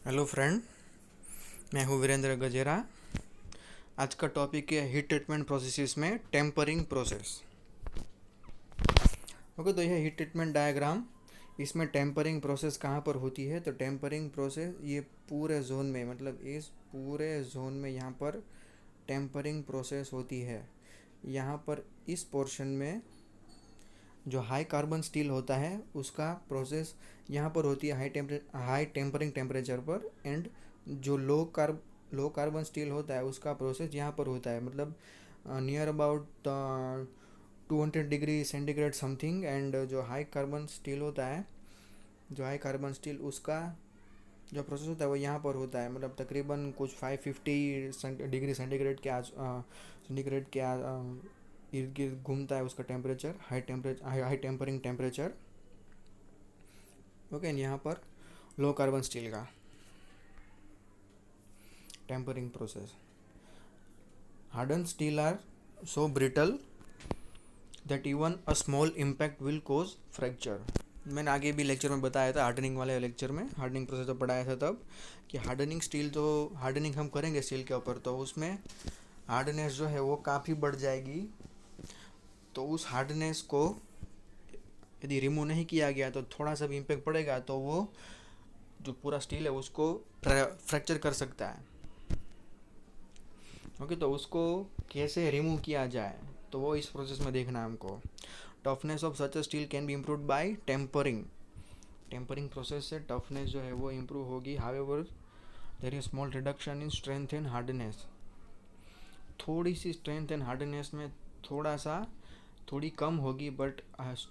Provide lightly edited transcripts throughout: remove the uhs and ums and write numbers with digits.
Hello friend, मैं हूँ वीरेंद्र गजेरा। आज का टॉपिक है हीट ट्रीटमेंट प्रोसेसेस में टेम्परिंग प्रोसेस। ओके, तो यह हीट ट्रीटमेंट डायग्राम, इसमें टेम्परिंग प्रोसेस कहाँ पर होती है। तो टेम्परिंग प्रोसेस ये पूरे जोन में, मतलब इस पूरे जोन में यहाँ पर टेम्परिंग प्रोसेस होती है। यहाँ पर इस पोर्शन में जो हाई कार्बन स्टील होता है उसका प्रोसेस यहाँ पर होती है हाई टेम्परिंग टेम्परेचर पर, एंड जो लो कार्बन स्टील होता है उसका प्रोसेस यहाँ पर होता है, मतलब near about 200 degree centigrade something. And जो हाई कार्बन स्टील होता है, जो हाई कार्बन स्टील उसका जो प्रोसेस होता है वो यहाँ पर होता है, मतलब तकरीबन कुछ 550 डिग्री सेंटीग्रेड के इर्द गिर्द घूमता है उसका temperature, high tempering temperature. Okay, यहाँ पर लो कार्बन स्टील का tempering process. Harden steel are so brittle that even a small impact will cause fracture. मैंने आगे भी लेक्चर में बताया था, हार्डनिंग वाले लेक्चर में हार्डनिंग प्रोसेस तो पढ़ाया था तब, कि हार्डनिंग हम करेंगे स्टील के ऊपर तो उसमें हार्डनेस जो है वो काफ़ी बढ़ जाएगी। तो उस हार्डनेस को यदि रिमूव नहीं किया गया तो थोड़ा सा भी इम्पैक्ट पड़ेगा तो वो जो पूरा स्टील है उसको फ्रैक्चर कर सकता है। ओके, तो उसको कैसे रिमूव किया जाए तो वो इस प्रोसेस में देखना है हमको। Toughness of such steel can be improved by tempering. Tempering process से टफनेस जो है वो इम्प्रूव होगी। However there is small reduction in strength and hardness. थोड़ी सी स्ट्रेंथ एंड हार्डनेस में थोड़ी कम होगी, बट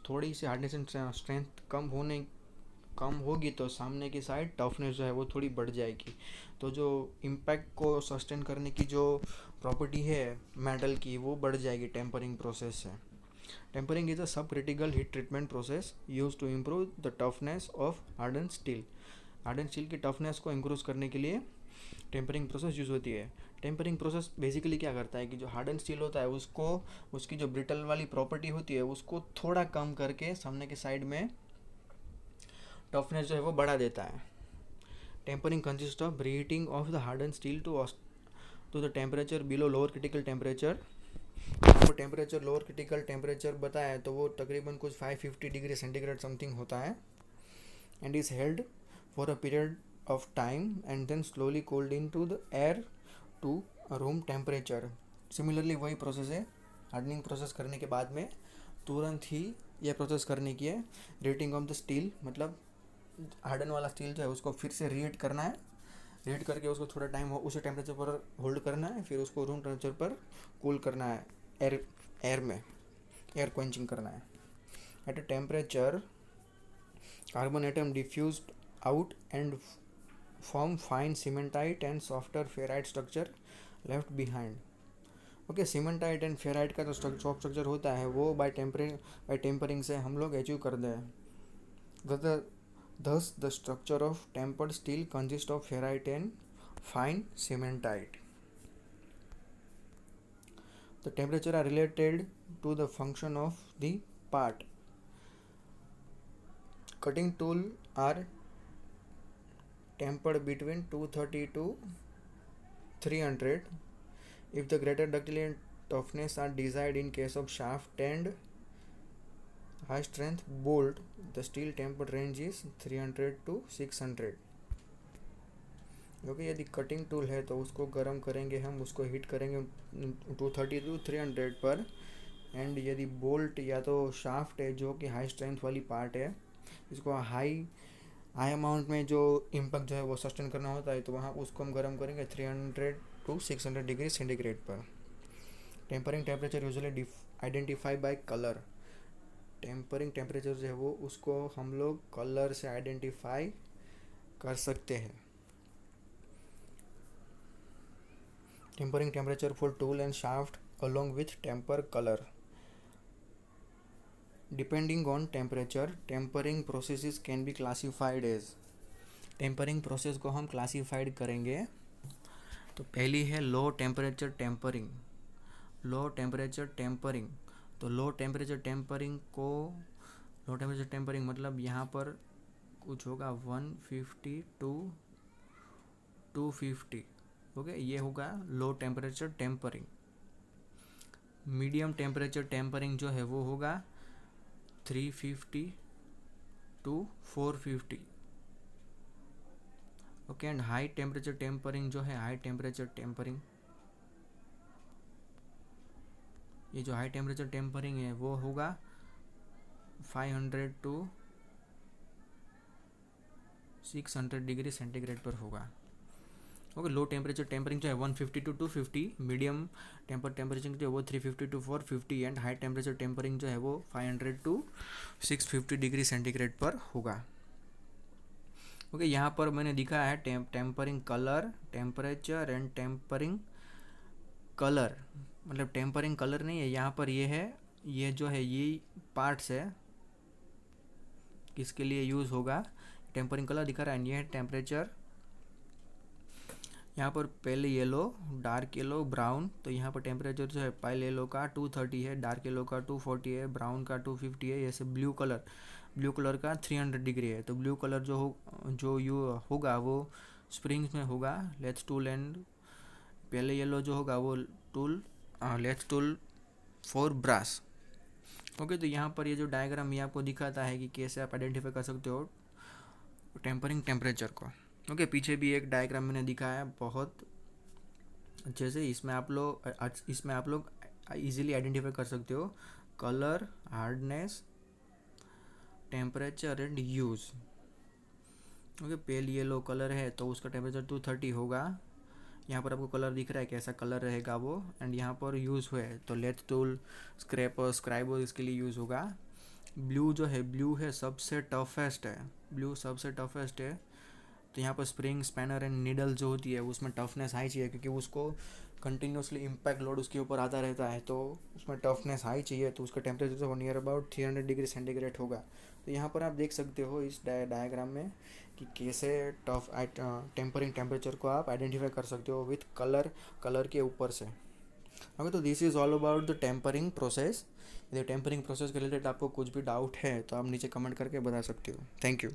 थोड़ी सी हार्डनेस एंड स्ट्रेंथ कम होगी तो सामने की साइड टफनेस जो है वो थोड़ी बढ़ जाएगी। तो जो इम्पैक्ट को सस्टेन करने की जो प्रॉपर्टी है मेटल की वो बढ़ जाएगी टेम्परिंग प्रोसेस से। Tempering is a sub critical heat treatment process use to improve the toughness of harden steel. Harden steel की टफनेस को इम्प्रूव करने के लिए टेम्परिंग प्रोसेस यूज़ होती है। टेम्परिंग प्रोसेस बेसिकली क्या करता है कि जो हार्डन स्टील होता है उसको, उसकी जो ब्रिटल वाली प्रॉपर्टी होती है उसको थोड़ा कम करके सामने के साइड में टफनेस जो है वो बढ़ा देता है। Tempering consist of reheating of the harden steel to the temperature below lower critical temperature. वो टेम्परेचर लोअर क्रिटिकल टेम्परेचर बताया है तो वो तकरीबन कुछ 550 डिग्री सेंटीग्रेड समथिंग होता है, and is held for a period of time and then slowly cooled into the air to room temperature. Similarly वही प्रोसेस है, हार्डनिंग प्रोसेस करने के बाद में तुरंत ही यह प्रोसेस करने की है। रीहीटिंग ऑफ द स्टील मतलब हार्डन वाला स्टील जो है उसको फिर से रीहीट करना है, रीहीट करके उसको थोड़ा टाइम उसी टेम्परेचर पर होल्ड करना है, फिर उसको रूम टेम्परेचर पर कूल करना है, एयर में एयर क्वेंचिंग करना है। At a temperature carbon atom diffused out and form fine cementite and softer ferrite structure left behind. Okay, cementite and ferrite का जो सॉफ्ट स्ट्रक्चर होता है वो बाय टेम्परिंग से हम लोग अचीव कर दें। Thus, the structure of tempered steel consists of ferrite and fine cementite. The temperature are related to the function of the part. Cutting tool are tempered between 230 to 300. If the greater ductility and toughness are desired in case of shaft and high strength bolt, the steel tempered range is 300 to 600. क्योंकि यदि cutting tool है तो उसको गर्म करेंगे, हम उसको heat करेंगे 230 टू 300 पर। एंड यदि बोल्ट या तो शाफ्ट है जो कि हाई स्ट्रेंथ वाली पार्ट है, इसको हाई अमाउंट में जो इम्पैक्ट जो है वो सस्टेन करना होता है, तो वहाँ उसको हम गर्म करेंगे 300 टू 600 डिग्री सेंटीग्रेड पर। Tempering temperature usually identify by colour. Tempering temperature जो है वो उसको हम लोग कलर से आइडेंटिफाई कर सकते हैं। Tempering temperature for tool and shaft along with temper color. Depending on temperature, tempering processes can be classified as. Tempering process को हम क्लासीफाइड करेंगे। तो पहली है low temperature tempering. Low temperature tempering, तो लो टेम्परेचर टेम्परिंग मतलब यहाँ पर कुछ होगा 150 टू 250। ओके, ये होगा low temperature tempering. Medium temperature tempering जो है वो होगा 350 to 450। Okay, and high temperature tempering जो है, हाई टेम्परेचर टेम्परिंग, ये जो हाई टेम्परेचर टेम्परिंग है वो होगा 500 to 600 डिग्री सेंटीग्रेड पर होगा। ओके, लो टेम्परेचर टेम्परिंग जो है 150 to 250, मीडियम टेम्परेचर जो है वो 350 to 450, and high temperature tempering जो है वो 500 to 650 डिग्री सेंटीग्रेड पर होगा। ओके, यहाँ पर मैंने दिखा है tempering colour, temperature and tempering colour. मतलब टेम्परिंग कलर नहीं है यहाँ पर, ये है, ये जो है ये पार्ट्स है, किसके लिए यूज़ होगा। टेम्परिंग कलर दिखा रहा है, ये है टेम्परेचर। यहाँ पर पहले येलो, डार्क येलो, ब्राउन। तो यहाँ पर टेम्परेचर जो है पाइल येलो का 230 है, डार्क येलो का 240 है, ब्राउन का 250 है। जैसे ब्लू कलर का 300 डिग्री है। तो ब्लू कलर जो यू होगा वो स्प्रिंग्स में होगा, लेट्स टूल। एंड पहले येलो जो होगा वो tool, let's tool for brass. Okay, तो यहाँ पर ये जो डायग्राम ये आपको दिखाता है कि कैसे आप आइडेंटिफाई कर सकते हो टेम्परिंग टेम्परेचर को। ओके, पीछे भी एक डायग्राम मैंने दिखाया है बहुत अच्छे से। इसमें आप लोग इजीली आइडेंटिफाई कर सकते हो colour, hardness, temperature and use. Okay, pale yellow colour है तो उसका टेम्परेचर 230 होगा। यहाँ पर आपको कलर दिख रहा है कैसा कलर रहेगा वो। एंड यहाँ पर यूज़ हुआ है तो लेथ टूल, स्क्रैपर, स्क्राइबर इसके लिए यूज़ होगा। ब्लू है सबसे टफेस्ट है, ब्लू सबसे टफेस्ट है। तो यहाँ पर स्प्रिंग, स्पैनर एंड नीडल जो होती है उसमें टफनेस हाई चाहिए, क्योंकि उसको कंटिन्यूसली इम्पैक्ट लोड उसके ऊपर आता रहता है, तो उसमें टफनेस हाई चाहिए। तो उसका टेम्परेचर जो नियर अबाउट 300 डिग्री सेंटीग्रेड होगा। तो यहाँ पर आप देख सकते हो इस डायग्राम में कि कैसे टेम्परिंग टेम्परेचर को आप आइडेंटिफाई कर सकते हो विथ कलर के ऊपर से। ओके, तो this is all about the tempering process. यदि टेम्परिंग प्रोसेस के रिलेटेड आपको कुछ भी डाउट है तो आप नीचे कमेंट करके बता सकते हो। Thank you.